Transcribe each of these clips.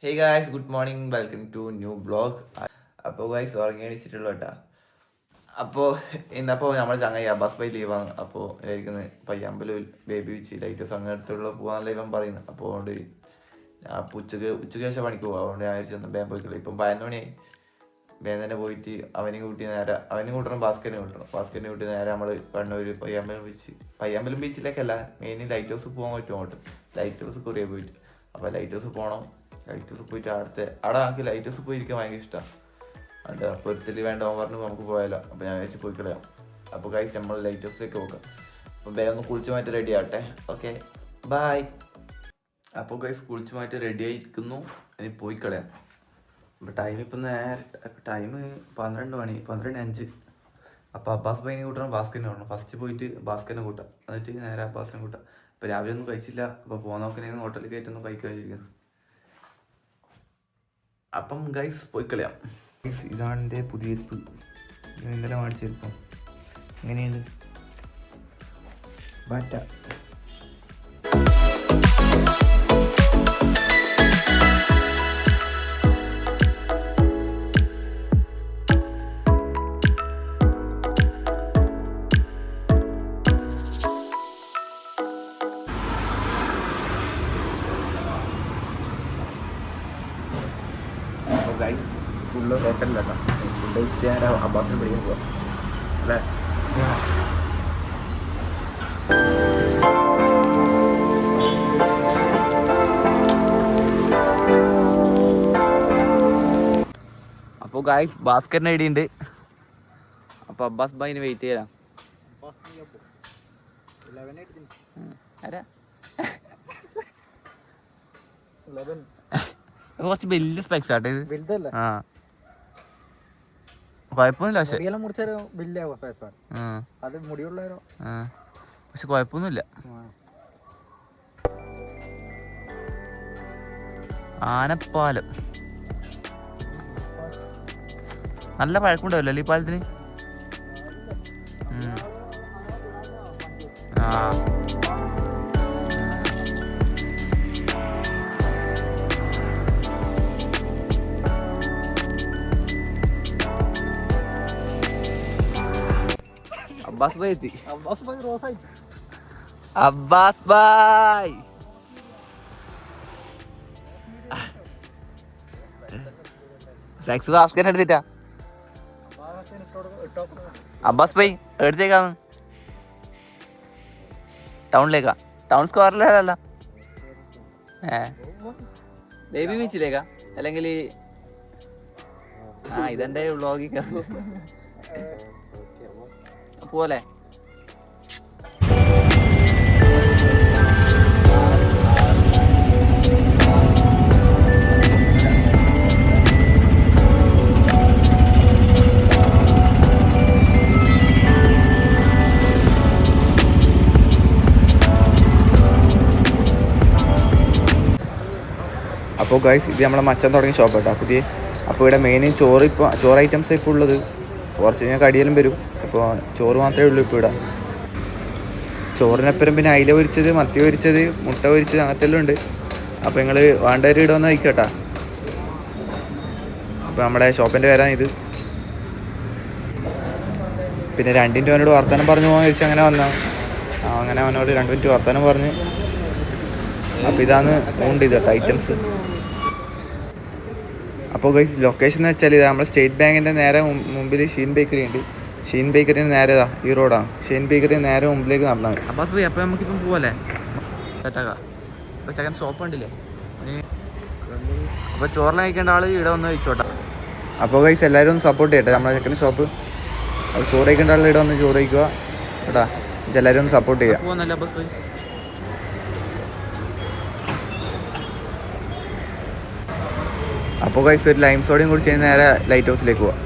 Hey guys, good morning, welcome to new blog. അപ്പോൾ guys ഉറങ്ങി എണീച്ചിട്ടുള്ളൂ കേട്ടാ. അപ്പോൾ ഇന്നപ്പോൾ നമ്മൾ ചങ്ങായി അബ്ബാസ് ബൈ ലീവാണ്. അപ്പോൾ വിചാരിക്കുന്നത് പയ്യാമ്പലൂർ ബേബി വെച്ച് ലൈറ്റ് സംഘടത്തുള്ള പോകാനുള്ള ഇവൻ പറയുന്നത്. അപ്പോൾ അതുകൊണ്ട് ഞാൻ ഉച്ചയ്ക്ക് ശേഷം പണിക്ക് പോകാം. അതുകൊണ്ട് ഞാൻ വിചാരിച്ചു വേഗം പോയിക്കളി. ഇപ്പം 11 മണിയായി. വേഗം തന്നെ പോയിട്ട് അവനും കൂട്ടണം, ബാസ്കറ്റിനെ കൂട്ടി നേരെ നമ്മൾ കണ്ണൂർ പയ്യാമ്പലം ബീച്ചിലേക്കല്ല, മെയിൻ ലൈറ്റ് ഹൗസ് പോകാൻ പറ്റും. അങ്ങോട്ട് ലൈറ്റ് ഹൗസ് കുറേ പോയിട്ട്. അപ്പോൾ ലൈറ്റ് ഹൗസ് പോകണം. ലൈറ്റ് ഹൗസ് പോയിട്ട് അവിടെ നമുക്ക് ലൈറ്റ് ഹൗസ് പോയിരിക്കാൻ ഭയങ്കര ഇഷ്ടമാണ്. അതിൻ്റെ പൊരുത്തിൽ വേണ്ട പറഞ്ഞ് നമുക്ക് പോയാലോ. അപ്പോൾ ഞാൻ വെച്ച് പോയി കളയാം. അപ്പോൾ കഴിച്ച് നമ്മൾ ലൈറ്റ് ഹൗസിലേക്ക് പോകാം. അപ്പോൾ വേഗം ഒന്ന് കുളിച്ച് മാറ്റി റെഡി ആവട്ടെ. Okay, bye. അപ്പോൾ കഴിച്ച് കുളിച്ച് മാറ്റി റെഡി ആയിരിക്കുന്നു. ഇനി പോയി കളയാം. അപ്പോൾ ഇപ്പം ടൈം 12 മണി, 12:05. അപ്പോൾ അബ്ബാസ് ബൈനെ കൂട്ടണം, ബാസ്കറ്റിനെ കൂട്ടണം. ഫസ്റ്റ് പോയിട്ട് ബാസ്കറ്റിനെ കൂട്ടാം, എന്നിട്ട് നേരെ അബ്ബാസിനെ കൂട്ടാം. അപ്പോൾ രാവിലെ ഒന്നും കഴിച്ചില്ല. അപ്പോൾ പോകാൻ നോക്കണേന്ന് ഹോട്ടലിൽ കയറ്റൊന്നും കഴിക്കാൻ വെച്ചിരിക്കുന്നു. അപ്പം ഗൈസ് പോയി കളയാം. ഇതാണ് എൻ്റെ പുതിയ ചെരുപ്പ്. ഇന്നലെ മേടിച്ച ചെരുപ്പം. എങ്ങനെയുണ്ട്? ബാറ്റ. ഗൈസ് ഫുള്ള് ഹോട്ടലിലാട്ടോ. ഫുഡ് കഴിച്ചിട്ട് ഞാൻ അബ്ബാസിനെ പിടിക്കാൻ പോവാം അല്ലേ. അപ്പോൾ ഗൈസ് ബാസ്കറ്റിന് ഐഡിയ ഉണ്ട്. അപ്പോൾ അബ്ബാസ് ബൈന് വെയിറ്റ് ചെയ്യാം. കുറച്ച് വലിയ സ്പെക്സ് ആട്ടെ ഇത്. ആ കുഴപ്പമൊന്നുമില്ല. പക്ഷെ കുഴപ്പമൊന്നുമില്ല. ആനപ്പാലം നല്ല പഴക്കമുണ്ടാവില്ല ഈ പാലത്തിന്. ആ അബ്ബാസ് ഭായ് എത്തി. അബ്ബാസ് ഭായ് ഫ്ലെക്സ് ബാസ്കറ്റ് എടുത്തിട്ടാ. അബ്ബാസ് ഭായ് എടുത്തേക്കാന്ന്? ടൗണിലേക്കാ? ടൗൺ സ്ക്വയറിലല്ല, ബേബി ബീച്ചിലേക്കാ? അല്ലെങ്കിൽ ഇതെന്റെ വ്ളോഗിക്കാ പോലെ. അപ്പോൾ ഗൈസ് ഇത് നമ്മളെ മച്ചാൻ തുടങ്ങിയ ഷോപ്പ് കേട്ടോ പുതിയ. അപ്പോൾ ഇവിടെ മെയിൻ ചോറ് ഐറ്റംസ് ഇപ്പോൾ ഉള്ളത്. കുറച്ച് കഴിഞ്ഞാൽ കടിയെല്ലാം വരും. ഇപ്പോൾ ചോറ് മാത്രമേ ഉള്ളൂ ഇപ്പോൾ ഇവിടെ. ചോറിനപ്പുറം പിന്നെ അയില പൊരിച്ചത്, മത്തി പൊരിച്ചത്, മുട്ട പൊരിച്ചത്, അങ്ങനത്തെ എല്ലാം ഉണ്ട്. അപ്പോൾ നിങ്ങൾ വേണ്ടവർ ഇവിടെ വന്ന് കഴിക്കട്ടാ. അപ്പോൾ നമ്മുടെ ഷോപ്പിൻ്റെ പേരാണ് ഇത്. പിന്നെ 2 മിനിറ്റ് അവനോട് വർത്തമാനം പറഞ്ഞു പോകാൻ ചോദിച്ചാൽ അങ്ങനെ വന്നാൽ അങ്ങനെ അവനോട് 2 മിനിറ്റ് വർത്തമാനം പറഞ്ഞ്. അപ്പോൾ ഇതാണ് ഉണ്ട് ഇത് കേട്ടോ ഐറ്റംസ്. അപ്പോൾ ഗൈസ് ലൊക്കേഷൻ എന്ന് വെച്ചാൽ ഇതാ നമ്മുടെ സ്റ്റേറ്റ് ബാങ്കിൻ്റെ നേരെ മുമ്പിൽ ഷീൻ ബേക്കറി ഉണ്ട്. ഷീൻ ബേക്കറിന് നേരെ ഈ റോഡാണ്. ഷീൻ ബേക്കറിന് നേരെ മുമ്പിലേക്ക് നടന്നാൽ മതി. അബ്ബാസ് ഭായ് അപ്പോൾ നമുക്കിപ്പം പോവല്ലേ, സെറ്റാക്കാം. അപ്പോൾ സെക്കൻഡ് ഷോപ്പ് ഉണ്ടല്ലേ. അപ്പോൾ ചോറിന് കഴിക്കേണ്ട ആൾ ഇവിടെ വന്ന് കഴിച്ചോട്ടെ. അപ്പോൾ ഗൈസ് എല്ലാവരും ഒന്ന് സപ്പോർട്ട് ചെയ്യട്ടെ നമ്മുടെ സെക്കൻഡ് ഷോപ്പ്. അപ്പോൾ ചോറ് കഴിക്കേണ്ട ആൾ ഇവിടെ വന്ന് ചോറ് കഴിക്കുക കേട്ടാ. എല്ലാവരും ഒന്ന് സപ്പോർട്ട് ചെയ്യുക. പോകുന്നല്ലേ അബ്ബാസ് ഭായ്? അപ്പോൾ ഗൈസ് ഒരു ലൈം സോഡയും കുടിച്ച് നേരെ ലൈറ്റ് ഹൗസിലേക്ക് പോവാം.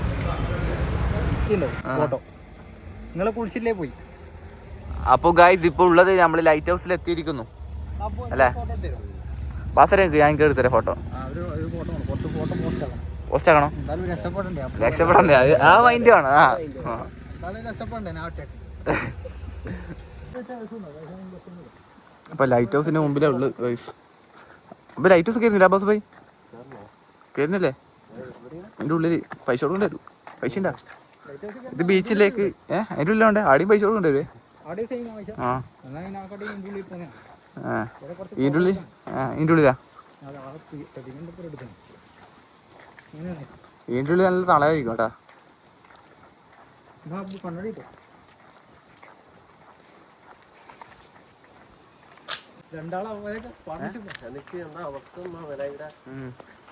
അപ്പോൾ ഗൈസ് ഇപ്പോൾ ഉള്ളത് നമ്മൾ ലൈറ്റ് ഹൗസിൽ എത്തിയിരിക്കുന്നു അല്ലേ. ബാസരെ ഞാൻ എടുത്തരാം ഫോട്ടോ. പോസ്റ്റ് ആക്കണോ? രക്ഷപ്പെടണ്ടേ? ആ മൈൻഡ് ആണ്. അപ്പോൾ ലൈറ്റ് ഹൗസിൻ്റെ മുമ്പിലേ ഉള്ളു ഗൈസ്. അപ്പോൾ ലൈറ്റ് ഹൗസ് കയറുന്നില്ല അബ്ബാസ് ഭായ്? കയറുന്നില്ലേ? അതിൻ്റെ ഉള്ളിൽ പൈസ കൊടുക്കേണ്ടി വരും. പൈസ ഉണ്ടാ ഇത് ബീച്ചിലേക്ക്? അതിൻ്റെ ഉള്ളിലുണ്ട്. ആടെയും പൈസ കൊടുക്കേണ്ടി വരും. ആ ഇതിൻ്റെ ഉള്ളിൽ ഇതിൻ്റെ ഉള്ളിലാ? ഇതിൻ്റെ ഉള്ളിൽ നല്ല തളയായിരിക്കും കേട്ടാ.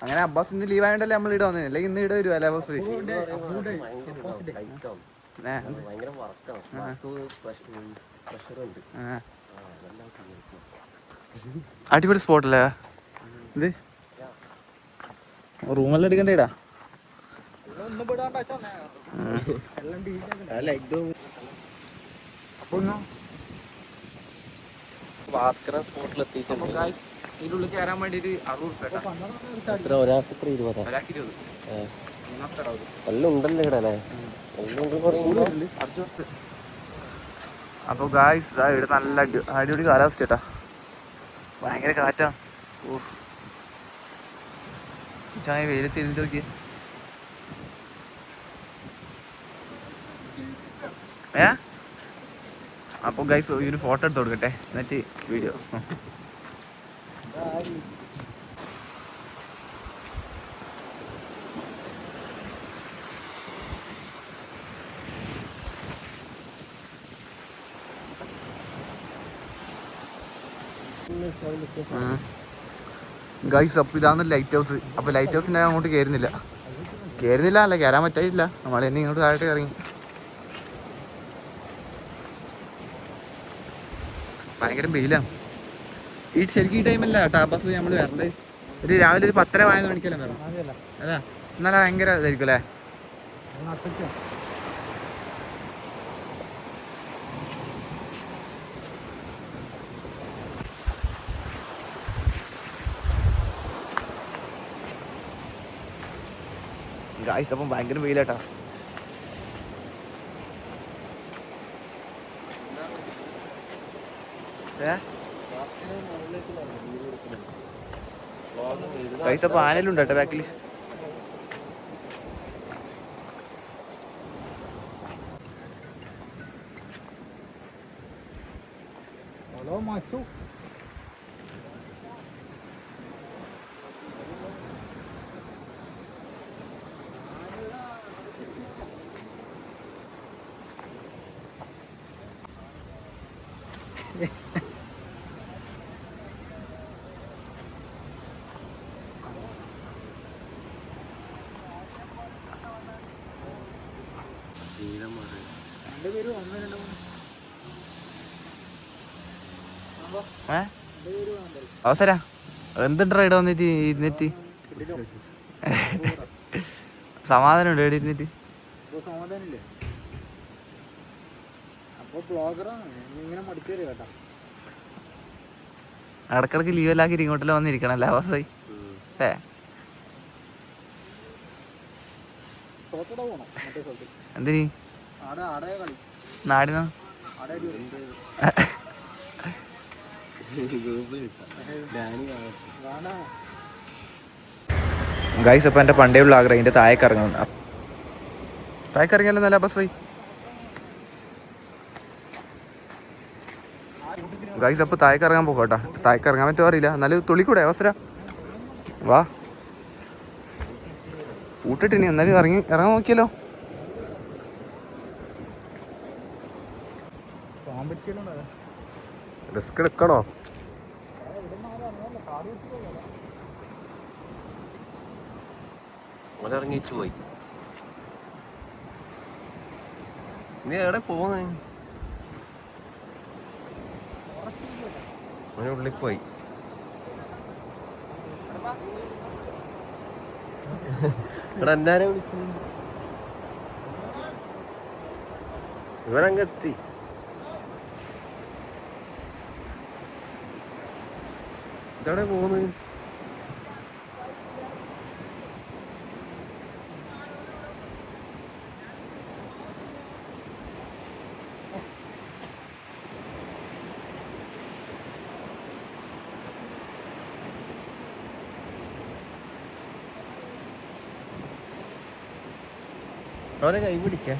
അങ്ങനെ അബ്ബാസ് ഇന്ന് ലീവ് ആയതുകൊണ്ടല്ലേ നമ്മൾ ഇവിടെ വന്നത്. അല്ലെങ്കിൽ ഇന്ന് ഇവിടെ വരുമോ അല്ലേ അബ്ബാസ്? അടിപൊളി സ്പോട്ടല്ലേ ഇത്? റൂമെല്ലാം എടുക്കണ്ടേടാ. ഭാസ്കരൻ സ്പോട്ടിൽ എത്തിയിട്ടുണ്ട്. ഇതിനുള്ളിൽ കയറാൻ വേണ്ടിട്ട് 60 ഒരാൾക്ക് 20. എല്ലാം ഉണ്ടല്ലോ ഇവിടെ അല്ലേ? അപ്പൊ ഗായ്സ് ഇവിടെ നല്ല അടിപൊളി കാലാവസ്ഥ കേട്ടാ. ഭയങ്കര കാറ്റാ. വെയിലത്ത് ഇരുന്നിട്ട് നോക്കിയേ. അപ്പോൾ ഗൈസ് ഒരു ഫോട്ടോ എടുത്ത് കൊടുക്കട്ടെ, എന്നിട്ട് വീഡിയോ. ഗൈസ് അപ്പോൾ ഇതാണ് ലൈറ്റ് ഹൗസ്. അപ്പോൾ ലൈറ്റ് ഹൗസിൻ്റെ അങ്ങോട്ട് കയറുന്നില്ല അല്ല കയറാൻ പറ്റില്ല. നമ്മൾ തന്നെ ഇങ്ങോട്ട് താഴോട്ട് ഇറങ്ങി. ഭയങ്കര വെയിലാണ്. ശരിക്കും ഈ ടൈമല്ല കേട്ടോ ബസ് നമ്മൾ വരേണ്ടത്. ഒരു രാവിലെ ഒരു 10:15 മണിക്കല്ലേ വരണം. അതാ എന്നാലും ഭയങ്കര ഇതായിരിക്കും അല്ലേ? ഗായ്സ് അപ്പം ഭയങ്കര വെയിലാട്ടാ. ഗായ്സ് അപ്പം ആനലുണ്ട് കേട്ടോ ബാക്കിൽ. അവസര എന്തുണ്ട് ഇവിടെ വന്നിട്ട് ഇരുന്നിട്ട് സമാധാനം ഉണ്ട് ഇവിടെ ഇരുന്നിട്ട്. ഇടക്കിടക്ക് ലീവെല്ലാക്കി ഇങ്ങോട്ടെല്ലാം വന്നിരിക്കണല്ലേ അവസ്ഥ ഏ? എന്തിന് നാടിനോ? ഗൈസ് അപ്പം എൻ്റെ പണ്ടേ ഉള്ള ആഗ്രഹം ഇതിൻ്റെ താഴേക്കിറങ്ങിയാലോ നല്ല ബസ് പോയി. ഗൈസ് അപ്പോൾ താഴേക്കിറങ്ങാൻ പോകട്ടോ. താഴേക്കിറങ്ങാൻ പറ്റുമോ അറിയില്ല, എന്നാലും തുള്ളിക്കൂടെ അവസരം. വാ കൂട്ടിട്ടിനി എന്നാലും ഇറങ്ങാൻ നോക്കിയല്ലോ. റിസ്ക് എടുക്കണോ? ഇറങ്ങിച്ചു പോയി. നീ എവിടെ പോകുന്നേ? ഉള്ളിൽ പോയി. ഇവിടെ എല്ലാരെ വിളിക്കുന്നു. ഇവരങ്ങെത്തി. ഇതെവിടെ പോകുന്നത്? അവനെ കൈ പിടിക്കേ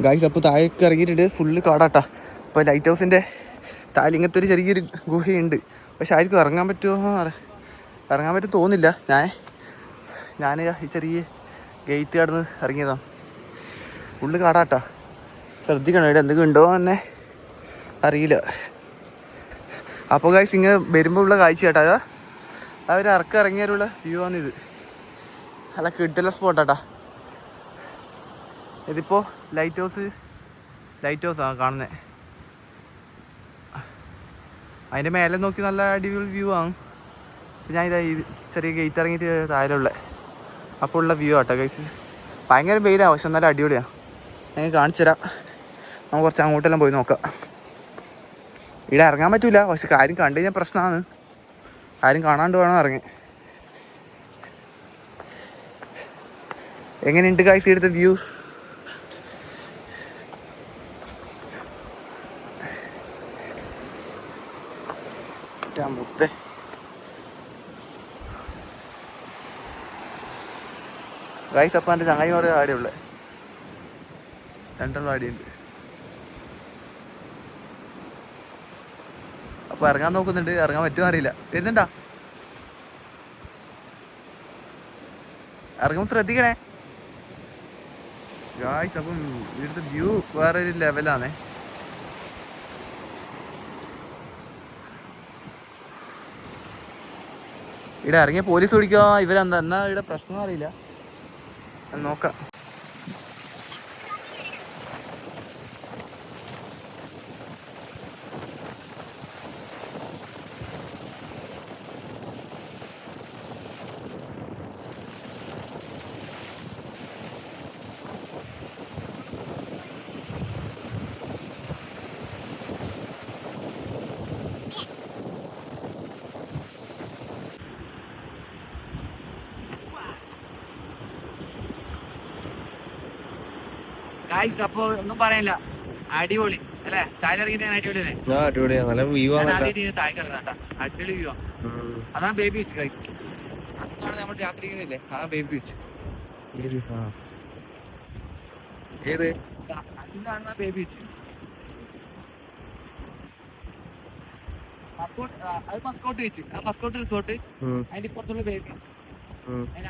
ഗായ്സ് അപ്പോൾ താഴേക്ക് ഇറങ്ങിയിട്ടുണ്ട്. ഫുള്ള് കാടാട്ടാ. അപ്പോൾ ലൈറ്റ് ഹൗസിൻ്റെ താഴെ ഇങ്ങനത്തെ ഒരു ചെറിയൊരു ഗുഹയുണ്ട്. പക്ഷെ ആർക്കും ഇറങ്ങാൻ പറ്റുമോ ഇറങ്ങാൻ പറ്റും തോന്നില്ല. ഞാൻ ഈ ചെറിയ ഗേറ്റ് കടന്ന് ഇറങ്ങിയതാണ്. ഫുള്ള് കാടാട്ടാ. ശ്രദ്ധിക്കണം, ഇവിടെ എന്തെങ്കിലും ഉണ്ടോ തന്നെ അറിയില്ല. അപ്പോൾ ഗായ്സ് ഇങ്ങനെ വരുമ്പോൾ ഉള്ള കാഴ്ച കേട്ടാ. അവർ ഇറങ്ങിയാലുള്ള വ്യൂ ആണിത്. നല്ല കിട്ടുള്ള സ്പോട്ടാട്ടാ. ഇതിപ്പോൾ ലൈറ്റ് ഹൗസാണ് കാണുന്നത്. അതിൻ്റെ മേലെ നോക്കി നല്ല അടിപൊളി വ്യൂ ആണ്. ഞാൻ ഇതാ ഈ ചെറിയ ഗേറ്റ് ഇറങ്ങിയിട്ട് താഴെയുള്ള അപ്പോൾ ഉള്ള വ്യൂ ആട്ടോ ഗൈസ്. ഭയങ്കര വെയിലാണ്, പക്ഷെ നല്ല അടിപൊളിയാണ്. ഞാൻ കാണിച്ചു തരാം. നമുക്ക് കുറച്ച് അങ്ങോട്ടെല്ലാം പോയി നോക്കാം. ഇവിടെ ഇറങ്ങാൻ പറ്റില്ല, പക്ഷെ കാര്യം കണ്ടു കഴിഞ്ഞാൽ പ്രശ്നമാണ്. ആരും കാണാണ്ട് വേണം ഇറങ്ങി. എങ്ങനെയുണ്ട് ഗൈസ് ഇവിടുത്തെ വ്യൂ? മുത്തേ ഗൈസ്, അപ്പം എൻ്റെ ചങ്ങായിമാർ ആടെയുള്ളത് രണ്ടെണ്ണം ആടിയുണ്ട്. അപ്പോൾ ഇറങ്ങാൻ നോക്കുന്നുണ്ട്. ഇറങ്ങാൻ പറ്റുമോ അറിയില്ല. വരുന്നുണ്ടാ? ഇറങ്ങുമ്പോൾ ശ്രദ്ധിക്കണേ ഗായ്സ്. അപ്പം ഇവിടുത്തെ വ്യൂ വേറൊരു ലെവലാണേ. ഇവിടെ ഇറങ്ങിയ പോലീസ് പിടിക്കുക. എന്നാ ഇവിടെ പ്രശ്നം അറിയില്ല. നോക്കാം. ഗായ്സ്, അപ്പോൾ ഒന്നും പറയാനില്ല. അടിപൊളി അല്ലേ? താഴെറങ്ങിയിട്ട് അടിപൊളി അല്ലേ? അടിപൊളിയാ, നല്ല വ്യൂ ആണ്. താഴെക്കിറങ്ങാട്ടാ, അടിപൊളി വ്യൂ ആണ്. അതാണ് ബേബി ബീച്ച് ഗായ്സ്. അതാണ് നമ്മൾ രാത്രി ചെയ്യുന്നില്ലേ, ആ ബേബി ബീച്ച്. ഏത് ഇതാണ് ബേബി ബീച്ച്. അത് മസ്കോട്ട് ബീച്ച്, ആ മസ്കോട്ട് റിസോർട്ട്. അതിന്റെ ഇപ്പുറത്തുള്ള ബേബി ബീച്ച്. അതിന്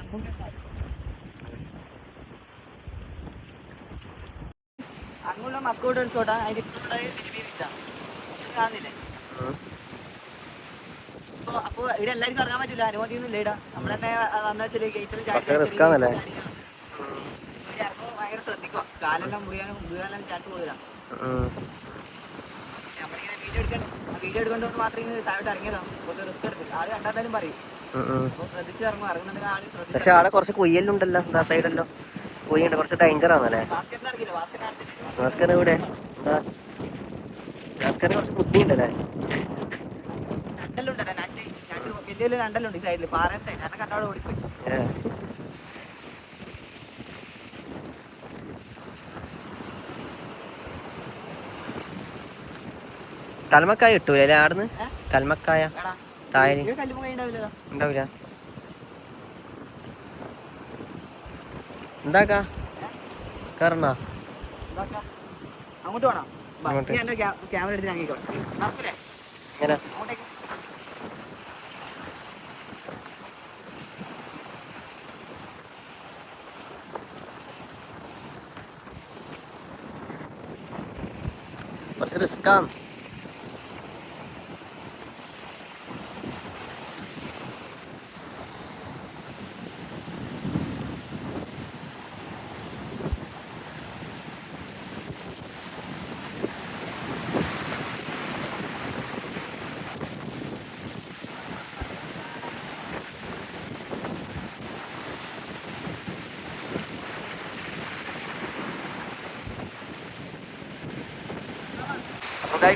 അങ്ങോട്ടുള്ള മസ്കോട്ട് റിസോർട്ടാണ്. അതിന്റെ ഇപ്പുറത്തുള്ള ബേബി ബീച്ചാണ്. കാണുന്നില്ലേ? അപ്പൊ ഇവിടെ എല്ലാവർക്കും ഇറങ്ങാൻ പറ്റില്ല, അനുമതിയൊന്നും ഇല്ല. ഇവിടെ നമ്മൾ തന്നെ വന്ന വെച്ചാൽ ഗേറ്റിൽ ഇറങ്ങുമ്പോൾ ഭയങ്കര ശ്രദ്ധിക്കുക. കാലെല്ലാം മുറിയാനും ചാൻസ് കൂടുതലാണ്. നമ്മളിങ്ങനെ വീഡിയോ എടുക്കേണ്ടത് മാത്രമേ ഇങ്ങനെ താഴോട്ട് ഇറങ്ങിയതാണ്. കുറച്ച് റിസ്ക് എടുത്തിട്ട് ആള് കണ്ടാലും പറയും. അപ്പൊ ശ്രദ്ധിച്ച് ഇറങ്ങുന്നുണ്ടെങ്കിൽ ആള് ശ്രദ്ധിച്ചു. പക്ഷെ ആടെ കുറച്ച് കൊയ്യലുണ്ടല്ലോ, എന്താ സൈഡല്ലോ കൊയ്യുണ്ട്. കുറച്ച് ഡേഞ്ചർ ആണല്ലേ? ഭാസ്കറിന് അറിയില്ല, ഭാസ്കർ ഇവിടെ ഭാസ്കറിന് കുറച്ച് ബുദ്ധിയുണ്ടല്ലേ? നട്ടെല്ലുണ്ട്, വലിയ വലിയ നണ്ടെല്ലുണ്ട് ഈ സൈഡിൽ, പാറ സൈഡ്. അന്നെ കണ്ടവിടെ ഓടിപ്പോയി. കൽമക്കായ കിട്ടൂല അല്ലേ ആടുന്ന്? കൽമക്കായ താഴെ ഉണ്ടാവില്ല. എന്താക്കാ കയറണ? അങ്ങോട്ട് വേണം. ക്യാമറ എടുത്ത് ഇറങ്ങിക്കോട്ടെ. അങ്ങോട്ടേക്ക് കുറച്ച് റിസ്ക്കാണ്.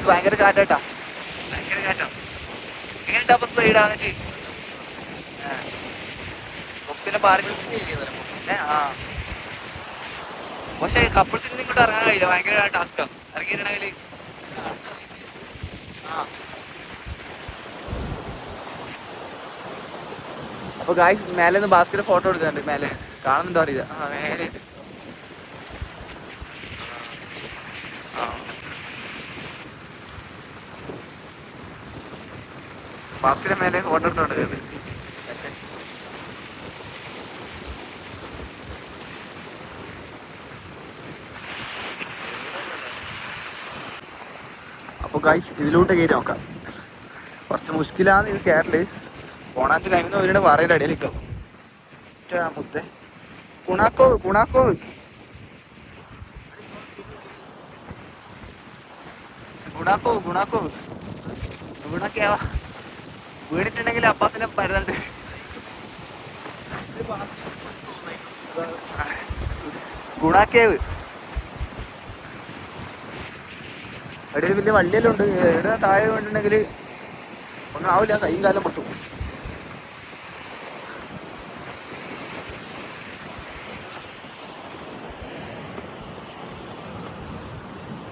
ഭയങ്കര കാറ്റാട്ടാ, ഭയങ്കര കാറ്റാ. എങ്ങനെയുണ്ടാ ബസ് സൈഡ് ആന്നിട്ട് കൊപ്പിനെ പാറി. പക്ഷെ കപ്പിൾസിന് ഇങ്ങോട്ട് ഇറങ്ങാൻ കഴിയില്ല, ഭയങ്കര ടാസ്കാ. ഇറങ്ങിയിട്ടുണ്ടെങ്കിൽ അപ്പോൾ ഗായ്സ് മേലെ നിന്ന് ബാസ്കറ്റ് ഫോട്ടോ എടുക്കുന്നുണ്ട്. മേലെ കാണുന്നുണ്ടോ അറിയില്ല. ആ മേലെ ബാസ്കറ്റ് മേലെ ഫോട്ടോ എടുത്തോണ്ട്. അപ്പോൾ ഗായ്സ് ഇതിലോട്ട് കയറി നോക്കാം. കുറച്ച് മുഷ്കിലാണ് ഇത് കയറല്. ഓണാച്ച ടൈമിൽ അവരുടെ പറയുടെ അടിയിലേക്കാവും. മുത്തേ ഗുണാക്കോവ് ഗുണാക്കോവ് ഗുണാക്കോവ് ഗുണാക്കോവ് ഗുണക്കേവാ വീണിട്ടുണ്ടെങ്കിൽ അപ്പാസിനെ പരുന്നുണ്ട്. ഗുണാക്കേവ് അടിയിൽ വലിയ വള്ളിയെല്ലാം ഉണ്ട്. എവിടെ താഴെ വീണിട്ടുണ്ടെങ്കിൽ ഒന്നും ആവില്ല, കൈയും കാലം പൊട്ടും.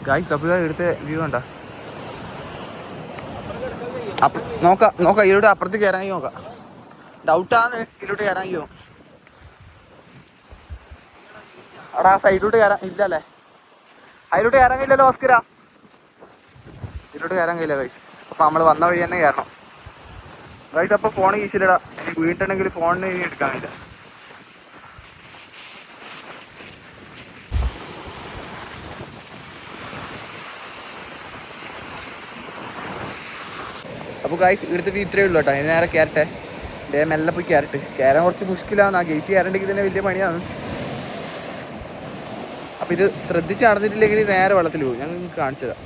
ഗായ്സ് അപ്പോൾ ഇവിടുത്തെ വ്യൂ കണ്ട. നോക്കാം ഇതിലൂടെ അപ്പുറത്തേക്ക് കയറാൻ നോക്കാം. ഡൗട്ടാണ് ഇതിലൂടെ കയറാൻ അവിടെ ആ സൈഡിലോട്ട് കയറാൻ ഇല്ലല്ലേ? അതിലോട്ട് കയറാൻ കഴിയില്ലല്ലോ ഭാസ്കര, ഇതിലോട്ട് കയറാൻ കഴിയില്ല ഗൈസ്. അപ്പോൾ നമ്മൾ വന്ന വഴി തന്നെ കയറണം ഗൈസ്. അപ്പോൾ ഫോൺ കീശിലിടാ, എനിക്ക് വീട്ടുണ്ടെങ്കിൽ ഫോണിന് ഇനി എടുക്കാൻ കഴിയില്ല. അപ്പോൾ ഗായ്സ് ഇവിടുത്തെ വ്യൂ ഇത്രയേ ഉള്ളൂ കേട്ടോ. അതിന് നേരെ കയറട്ടെ, മെല്ലെ പോയി കയറാൻ കുറച്ച് മുഷ്കിലാണ്. ആ ഗേറ്റ് കയറണ്ടെങ്കിൽ തന്നെ വലിയ പണിയാണ്. അപ്പോൾ ഇത് ശ്രദ്ധിച്ച് നടന്നിട്ടില്ലെങ്കിൽ നേരെ വെള്ളത്തിൽ പോകും. ഞാൻ നിങ്ങൾക്ക് കാണിച്ചു തരാം.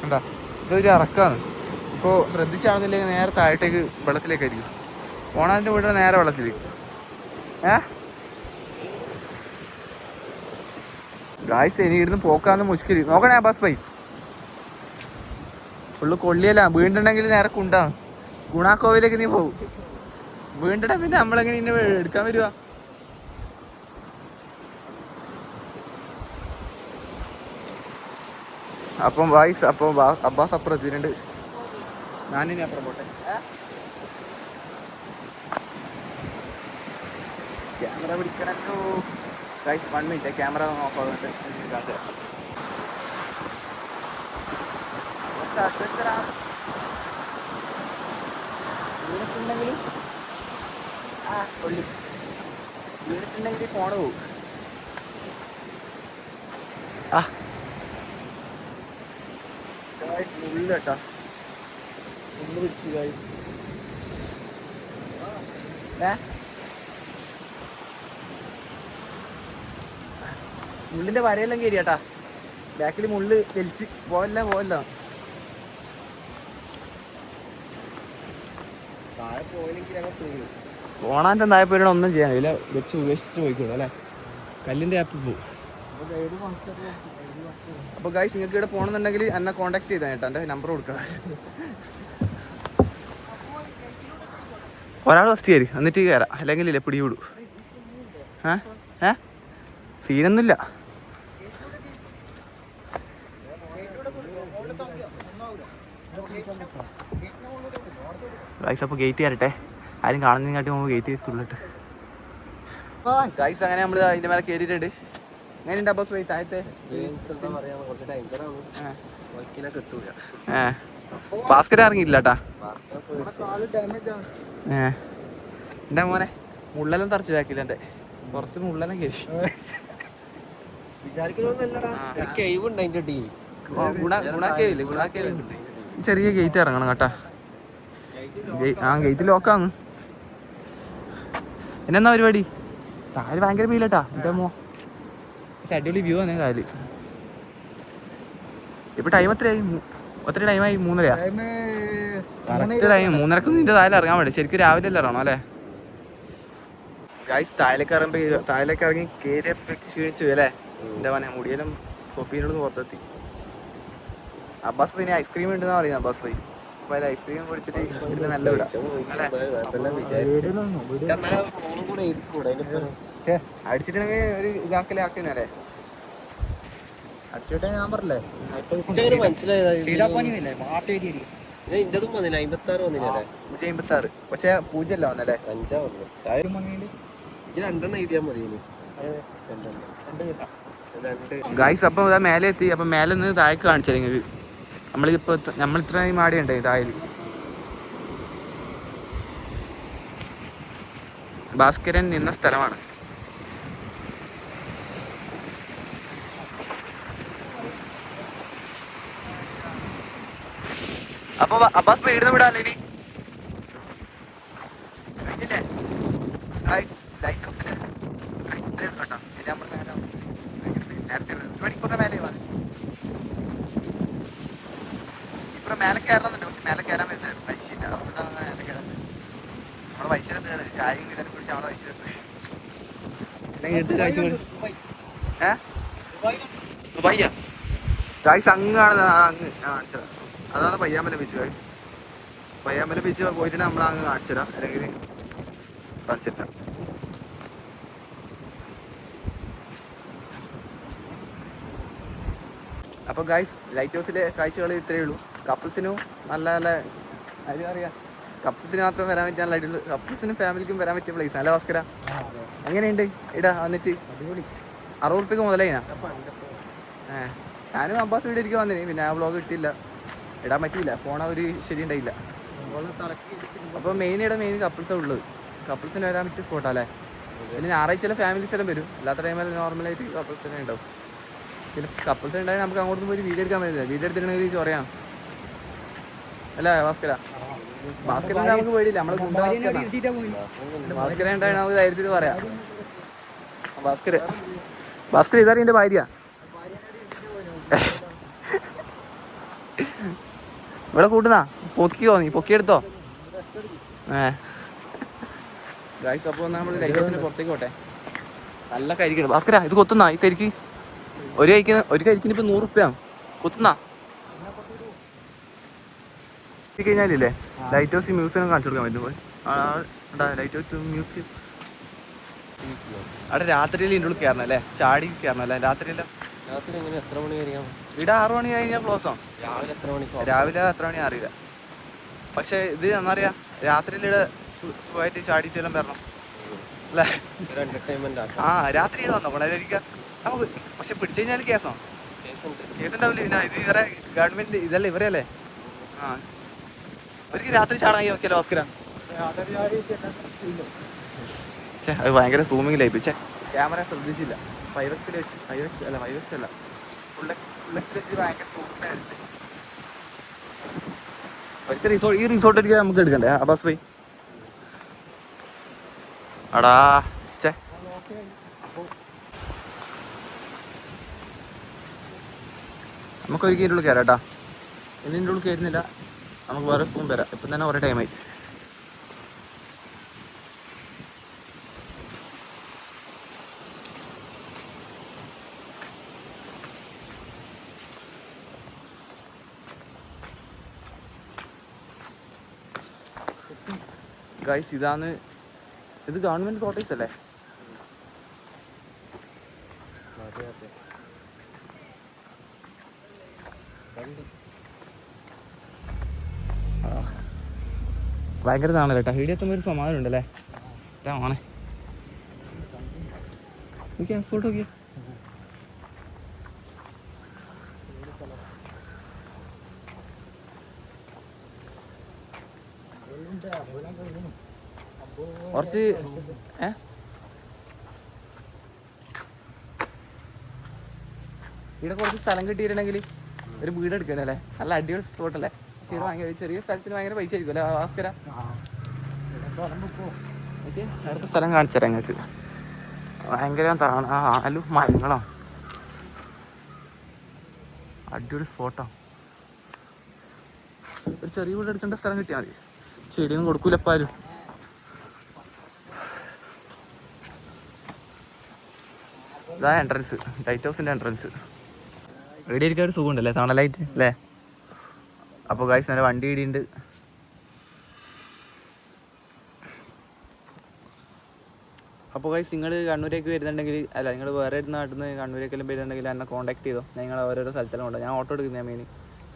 കണ്ടാ, ഇതൊരു ഇറക്കാണ്. ഇപ്പോൾ ശ്രദ്ധിച്ച് നടന്നില്ലെങ്കിൽ നേരെ താഴത്തേക്ക് വെള്ളത്തിലേക്കായിരിക്കും. ഓണാൻ്റെ വീട്ടിൽ നേരെ വെള്ളത്തിലേക്ക്. ഗായ്സ് ഇനി ഇവിടുന്ന് പോക്കാന്ന് മുഷ്കിൽ. നോക്കണേ ബസ് ബൈ ഫുള്ള് കൊള്ളിയല്ല. വീണ്ടുണ്ടെങ്കിൽ നേരെ കുണ്ടാണ്. ഗുണാക്കോവിലേക്ക് നീ പോകും. വീണ്ടിടാൻ പിന്നെ നമ്മളെങ്ങനെ ഇന്നെ എടുക്കാൻ വരുക? അപ്പം വായിസ് അപ്പം അബ്ബാസ് അപ്പുറം എത്തിയിട്ടുണ്ട്. ഞാനിനി അപ്പുറം പോട്ടെ. ക്യാമറ പിടിക്കണല്ലോ ഗൈസ്. 1 മിനിറ്റ് ക്യാമറ ഓഫ് ആകുന്നുണ്ട്. വീണിട്ടുണ്ടെങ്കിൽ വീണിട്ടുണ്ടെങ്കിൽ ഫോണ് പോകും. മുള്ളു കേട്ടാ, മുള്ളു പിടിച്ചു ഗൈസ്. മുള്ളിന്റെ വരയെല്ലാം കയറി കേട്ടാ. ബാക്കിൽ മുള്ള് വലിച്ച് പോവല്ല. ഓണാൻ്റെ നായപ്പേരുടെ ഒന്നും ചെയ്യാൻ കഴിയില്ല. വെച്ച് ഉപേക്ഷിച്ച് പോയിക്കോളൂ അല്ലേ? കല്ലിൻ്റെ ആപ്പിൽ പോകും. അപ്പോൾ ഗൈസ് നിങ്ങൾക്ക് ഇവിടെ പോകണമെന്നുണ്ടെങ്കിൽ എന്നെ കോൺടാക്ട് ചെയ്താൽ കേട്ടോ. എൻ്റെ നമ്പർ കൊടുക്കാം. ഒരാൾ ഫസ്റ്റ് കയറി എന്നിട്ട് കയറാം, അല്ലെങ്കിൽ ഇല്ല പിടി വിടൂ. സീനൊന്നുമില്ല. ഗൈസ് അപ്പോൾ ഗേറ്റ് കയറട്ടെ. ആരും കാണുന്നതിനാട്ടി മുമ്പ് ഗേറ്റ് തുള്ളിട്ട് ഗൈസ്. അങ്ങനെ നമ്മൾ അതിൻ്റെ മേലെ കയറിയിട്ടുണ്ട്. എങ്ങനെയുണ്ട് ബസ് പോയി താഴത്തെ? ബാസ്കറ്റ് ഇറങ്ങിയില്ല കേട്ടാ. എൻ്റെ മോനെ മുള്ളെല്ലാം തറച്ച് ബാക്കില്ല. എൻ്റെ പുറത്ത് മുള്ളെല്ലാം കയറി. ചെറിയ ഗേറ്റ് ഇറങ്ങണം കേട്ടാ. ഗേറ്റ് ലോക്കാന്ന്. പിന്നെന്താ പരിപാടി? താഴെ ഭയങ്കര വെയിലട്ടാ. എൻ്റെ മോ അടിപൊളി വ്യൂ ആണ് കായല്. ഇപ്പൊ ടൈം എത്രയായി? ഒത്തിരി ടൈമായി. 3:30. കറക്റ്റ് ടൈം 3:30 നിന്റെ താഴെ ഇറങ്ങാൻ വേണ്ടി. ശരിക്കും രാവിലെ അല്ലേ ഇറങ്ങണം അല്ലേ ഗൈസ്? താഴേക്ക് ഇറങ്ങി കയറി ക്ഷീണിച്ചു അല്ലേ? എൻ്റെ മനെ മുടിയെല്ലാം തൊപ്പീനോട് പുറത്തെത്തി. അബ്ബാസ് പിന്നെ ഐസ്ക്രീം ഉണ്ടെന്നാ പറയുന്നത്. അബ്ബാസ് പോയി അപ്പൊ അതിൽ ഐസ്ക്രീം കുടിച്ചിട്ട് ഇതിന് നല്ല വിടാം അടിച്ചിട്ടുണ്ടെങ്കിൽ ഒരു ഇതാക്കലേ അടിച്ചിട്ടേ ഞാൻ പറഞ്ഞില്ലേ മനസ്സിലായത്. ഇന്റതും വന്നില്ല 56 വന്നില്ലേ 156 പക്ഷെ 0 അല്ല വന്നല്ലേ 5 വന്നു ഇത് 2 എഴുതിയാൽ മതി ഇനി ഗായ്സ് അപ്പം ഇതാ മേലെ എത്തി. അപ്പം മേലെ നിന്ന് താഴേക്ക് കാണിച്ചു നിങ്ങൾക്ക്. നമ്മൾ ഇത്രയും മാടിയുണ്ട് താഴെ. ഭാസ്കരൻ നിന്ന സ്ഥലമാണ്. അപ്പൊ അബ്ബാസ് വീടിന്ന് വിടാല്ലേ ഇനി കഴിഞ്ഞില്ലേ? മണിക്കൂറിന്റെ മേലെ ഇപ്പൊ മേലെ കയറണമെന്നുണ്ട്. പക്ഷെ മേലെ കയറാൻ വരുന്നത് പൈസ ഇല്ല. അതുകൊണ്ടാണ് മേലെ കയറാൻ. നമ്മളെ പൈസ കാര്യം ഇതിനെ കുറിച്ച് നമ്മളെ പൈസ പയ്യ ഗായ്സ് അങ്ങാണ് അങ്ങ് കാണിച്ചത്. അതാണ് Payyambalam beach. Guys Payyambalam beach പോയിട്ട് നമ്മൾ അങ്ങ് കാണിച്ചുതരാം. അല്ലെങ്കിൽ കാണിച്ചിട്ടാ. അപ്പോൾ ഗായ്സ് ലൈറ്റ് ഹൗസിലെ കാഴ്ചകൾ ഇത്രയേ ഉള്ളൂ. കപ്പിൾസിനും നല്ല നല്ല അറിയാം. കപ്പിൾസിന് മാത്രം വരാൻ പറ്റിയ നല്ല അടിപൊളി. കപ്പിൾസിനും ഫാമിലിക്കും വരാൻ പറ്റിയ പ്ലേസ്. നല്ല ഭാസ്കര എങ്ങനെയുണ്ട് ഇടാ? വന്നിട്ട് 60 റുപ്യക്ക് മുതലേനാ. ഞാനും അബ്ബാസ് വീട് ഇരിക്കാൻ വന്നിന്. പിന്നെ ആ വ്ളോഗ് കിട്ടിയില്ല, ഇടാൻ പറ്റിയില്ല. ഫോൺ ഒരു ശരി ഉണ്ടായില്ല. അപ്പോൾ മെയിൻ കപ്പിൾസാണ് ഉള്ളത്. കപ്പിൾസിന് വരാൻ പറ്റിയ സ്പോട്ടല്ലേ. പിന്നെ ഞായറാഴ്ച ഫാമിലീസ് എല്ലാം വരും. അല്ലാത്ത ടൈമിൽ നോർമലായിട്ട് കപ്പിൾസ് തന്നെ ഉണ്ടാവും. പിന്നെ കപ്പിൾസ് ഉണ്ടായാൽ നമുക്ക് അങ്ങോട്ട് പോയി വീഡിയോ എടുക്കാൻ പറ്റില്ല. വീഡിയോ എടുത്തിട്ടുണ്ടെങ്കിൽ പറയാം അല്ലേ ഭാസ്കര? ഭാസ്കരൻ നമുക്ക് പേടിയില്ല. നമ്മള് ഭാസ്കര ഉണ്ടായാൽ നമുക്ക് ധൈര്യത്തിൽ പറയാം. ഭാസ്കർ ഇതാ എന്റെ ഭാര്യ. ഇവിടെ കൂട്ടുന്നാ പൊക്കിയോ? നീ പൊക്കിയെടുത്തോ? ഗായ്സ് അപ്പോൾ നമ്മൾ ലൈറ്റ് ഹൗസിന് പുറത്തേക്ക് പോട്ടെ. നല്ല കരിക്കുണ്ട് ഭാസ്കര. ഇത് കൊത്തുന്നാ ഈ കരിക്ക്? ഒരു കരിക്കിന് ഇപ്പൊ 100 റുപ്യ കൊത്തുന്നാ. കഴിഞ്ഞാലില്ലേ ലൈറ്റ് ഹൗസ് മ്യൂസിയം കാണിച്ചു കൊടുക്കാൻ പറ്റും. ലൈറ്റ് ഹൗസ് മ്യൂസിയം അവിടെ രാത്രിയിൽ ഇതിൻ്റെ ഉള്ളിൽ കയറണം അല്ലേ? ചാടി കയറണം അല്ലേ? രാത്രിയില്ല. എത്ര മണി വരെയാ? ഇവിടെ 6 മണി കഴിഞ്ഞാൽ ക്ലോസ് ആവും. രാവിലെ എത്ര മണി അറിയില്ല. പക്ഷെ ഇത് എന്നറിയാം രാത്രിയിൽ ഇവിടെ സുഖമായിട്ട് ചാടിയിട്ടെല്ലാം വരണം അല്ലേ? രാത്രി വന്നോ കൊണ്ടായിരിക്കാം നമുക്ക്. പക്ഷെ പിടിച്ചു കഴിഞ്ഞാൽ കേസോ? കേസ് ഉണ്ടാവില്ല. പിന്നെ ഇത് ഇവരെ ഗവൺമെന്റ് ഇതല്ലേ ഇവരല്ലേ? അവർക്ക് രാത്രി ചാടാൻ നോക്കിയാലോ ഭാസ്കര? അത് ഭയങ്കര സൂമിങ് ലയിപ്പിച്ചേ. ക്യാമറ ശ്രദ്ധിച്ചില്ല. 5x വെച്ച് 5x അല്ല ഫുൾ എക്സിൽ വെച്ച് ഭയങ്കര സൂമിങ്. ഈ റിസോർട്ട് എനിക്ക് നമുക്ക് എടുക്കണ്ടേ അബ്ബാസ് ഭായി? അടാ ചേ നമുക്ക് ഒരിക്കലും ഉള്ളിൽ കയറാം കേട്ടാ. ഇതിൻ്റെ ഉള്ളിൽ കയറുന്നില്ല. നമുക്ക് വേറെ പോകും വരാം. ഇപ്പം തന്നെ കുറേ ടൈമായി. ഗൈസ് ഇതാണ്. ഇത് ഗവൺമെന്റ് ക്വാർട്ടേഴ്സ് അല്ലേ? ഭയങ്കര താണല്ലോ കേട്ടോ. ഇവിടെ എത്തുമ്പോൾ ഒരു സമാധാനം ഉണ്ടല്ലേ? ആണേ ഓക്കെ. സ്പോട്ട് നോക്കിയോ? കുറച്ച് ഇവിടെ കുറച്ച് സ്ഥലം കിട്ടിയിട്ടുണ്ടെങ്കിൽ ഒരു വീട് എടുക്കല്ലേ? നല്ല അടിപൊളി സ്പോട്ടല്ലേ? ചെറിയ സ്ഥലത്തിന് ഭയങ്കര പൈസ ആയിരിക്കും അല്ലേ ഭാസ്കര? അടുത്ത സ്ഥലം കാണിച്ചു തരാം ഞങ്ങൾക്ക്. ഭയങ്കര ആലും മരങ്ങളോ. അടിപൊളി സ്പോട്ടോ. ഒരു ചെറിയ വീട് എടുക്കേണ്ട സ്ഥലം കിട്ടിയാൽ മതി. ചെടിയൊന്നും കൊടുക്കൂലപ്പാരും. ഇതാ എൻട്രൻസ്, ലൈറ്റ് ഹൗസിൻ്റെ എൻട്രൻസ്. ഇവിടെ ഇരിക്കാൻ ഒരു സുഖമുണ്ടല്ലേ? സണലൈറ്റ് അല്ലേ? അപ്പോൾ ഗായ്സ് നല്ല വണ്ടി ഇടിയുണ്ട്. അപ്പോൾ ഗായ്സ് നിങ്ങൾ കണ്ണൂരേക്ക് വരുന്നുണ്ടെങ്കിൽ അല്ല നിങ്ങൾ വേറെ നാട്ടിൽ നിന്ന് കണ്ണൂരേക്കെല്ലാം വരുന്നുണ്ടെങ്കിൽ എന്നെ കോൺടാക്ട് ചെയ്തോ. നിങ്ങൾ ഓരോരോ സ്ഥലത്തെല്ലാം ഉണ്ടോ. ഞാൻ ഓട്ടോ എടുക്കുന്ന മെയിൻ.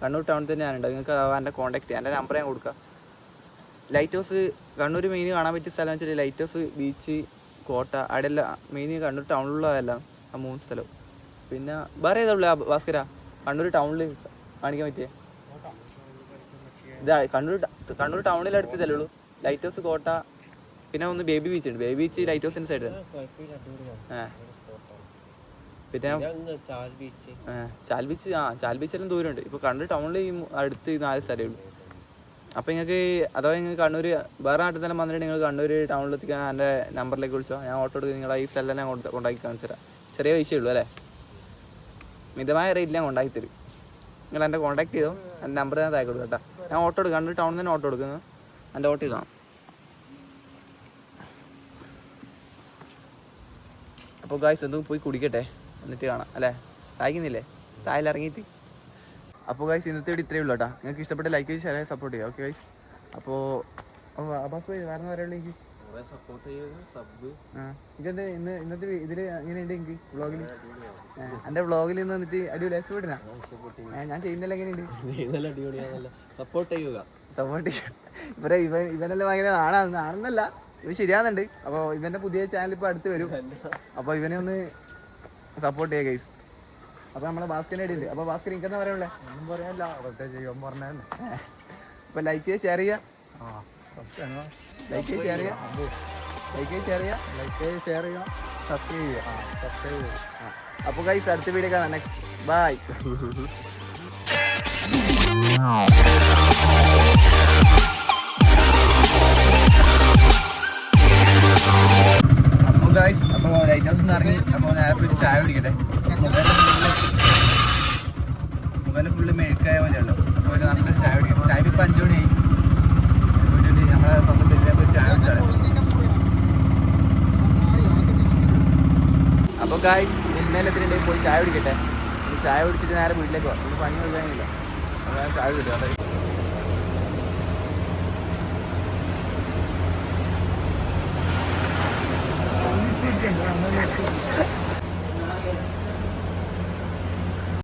കണ്ണൂർ ടൗണിൽ തന്നെ ഞാനുണ്ട്. നിങ്ങൾക്ക് എൻ്റെ കോൺടാക്ട് ചെയ്യാം. എൻ്റെ നമ്പർ ഞാൻ കൊടുക്കാം. ലൈറ്റ് ഹൗസ് കണ്ണൂർ മെയിൻ കാണാൻ പറ്റിയ സ്ഥലം എന്ന് വെച്ചാൽ ലൈറ്റ് ഹൗസ്, ബീച്ച്, കോട്ട, അവിടെയല്ല മെയിൻ കണ്ണൂർ ടൗണിലുള്ളതെല്ലാം ആ 3 സ്ഥലവും. പിന്നെ വേറെ ഏതാ ഭാസ്കര കണ്ണൂർ ടൗണിൽ കാണിക്കാൻ പറ്റിയേ? ഇതാ കണ്ണൂർ ടൗണിൽ അടുത്തതല്ലേ ഉള്ളൂ. ലൈറ്റ് ഹൗസ്, കോട്ട, പിന്നെ ഒന്ന് ബേബി ബീച്ച് ഉണ്ട്. ബേബി ബീച്ച് ലൈറ്റ് ഹൗസിൻ്റെ സൈഡ് തന്നെ. പിന്നെ ചാൽ ബീച്ച് ചാൽ ബീച്ചെല്ലാം ദൂരമുണ്ട്. ഇപ്പോൾ കണ്ണൂർ ടൗണിൽ ഈ അടുത്ത് 4 സ്ഥലമേ ഉള്ളൂ. അപ്പോൾ നിങ്ങൾക്ക് അഥവാ നിങ്ങൾ കണ്ണൂർ വേറെ നാട്ടിൽ തന്നെ വന്നിട്ട് നിങ്ങൾ കണ്ണൂർ ടൗണിലെത്തിക്കാൻ എൻ്റെ നമ്പറിലേക്ക് വിളിച്ചോ. ഞാൻ ഓട്ടോ എടുത്ത് നിങ്ങളെ ഈ സ്ഥലം ഞാൻ കൊണ്ടാക്കി കാണിച്ചു തരാം. ചെറിയ പൈസയേ ഉള്ളൂ അല്ലേ, മിതമായ റേറ്റിൽ ഞാൻ കൊണ്ടാക്കി തരും. നിങ്ങൾ എൻ്റെ കോൺടാക്ട് ചെയ്തോ, എൻ്റെ നമ്പർ ഞാൻ താഴെ കൊടുക്കാം കേട്ടോ. ഞാൻ ഓട്ടോ എടുക്കും, കണ്ണൂർ ടൗണിൽ തന്നെ ഓട്ടോ എടുക്കുന്നത്. എൻ്റെ ഓട്ടോ ഇതാണ്. അപ്പോൾ ഗായ്സ് എന്തും പോയി കുടിക്കട്ടെ, എന്നിട്ട് കാണാം അല്ലേ. തായ്ക്കുന്നില്ലേ തായിൽ ഇറങ്ങിയിട്ട്. അപ്പോൾ ഗായ്സ് ഇന്നത്തെ ഇവിടെ ഇത്രയേ ഉള്ളൂ കേട്ടോ. നിങ്ങൾക്ക് ഇഷ്ടപ്പെട്ട ലൈക്ക് ചെയ്ത് ഷെയർ സപ്പോർട്ട് ചെയ്യുക. Okay guys. അപ്പോൾ അബ്ബാസ് പോയി വേറെ പറയുള്ളൂ. എനിക്ക് എനിക്കെന്ത് ഇന്നത്തെ ഇതിൽ എങ്ങനെയുണ്ട് എനിക്ക് വ്ളോഗിൽ? എൻ്റെ വ്ളോഗിൽ നിന്ന് വന്നിട്ട് അടിപൊളി ഇഷ്ടപ്പെട്ടിനാ? ഞാൻ ചെയ്യുന്നില്ല എങ്ങനെയുണ്ട്? സപ്പോർട്ട് ചെയ്യുക. ഇവനെല്ലാം ഭയങ്കര ആണെന്നല്ല, ഇവ ശരിയാകുന്നുണ്ട്. അപ്പോൾ ഇവൻ്റെ പുതിയ ചാനൽ ഇപ്പോൾ അടുത്ത് വരും. അപ്പോൾ ഇവനെ ഒന്ന് സപ്പോർട്ട് ചെയ്യുക ഗൈസ്. അപ്പോൾ നമ്മളെ ഭാസ്കറിൻ്റെ ഇടയിൽ. അപ്പോൾ ഭാസ്കർ എനിക്കെന്താ പറയാനുള്ളത്? ഒന്നും പറയാനില്ല, പ്രത്യേകിച്ച് ചെയ്യാൻ പറഞ്ഞാൽ. അപ്പോൾ ലൈക്ക് ചെയ്യുക, ഷെയർ ചെയ്യുക, ലൈക്ക് ചെയ്യുക, ഷെയർ ചെയ്യുക, സബ്സ്ക്രൈബ് ചെയ്യുക. അപ്പോൾ ഗൈസ് അടുത്ത വീഡിയോ കാണാം. Next bye. അപ്പോൾ ഗൈസ് അപ്പോൾ ലൈറ്റ് ഹൗസിൽ നിന്ന് ഇറങ്ങി. അപ്പോൾ നേരെ പോയി ചായ കുടിക്കട്ടെ. മൊബൈൽ ഫുള്ള് മെഴുക്കായ പോലെയുള്ളൂ. അപ്പോൾ ഒരു നല്ലൊരു ചായ കുടിക്കും. ടൈം ഇപ്പോൾ 5 മണിയായി. നമ്മളെ സ്വന്തം പെരിലെ പോയി ചായ കുടിച്ചാൽ. അപ്പോൾ ഗൈസ് ഇന്നലെത്തിൻ്റെ പോയി ചായ കുടിക്കട്ടെ. ചായ കുടിച്ചിട്ട് നേരെ വീട്ടിലേക്ക് പോകാം. ഒരു പണി കൊടുക്കാനില്ല. അപ്പോൾ ചായ കുടിക്കാം.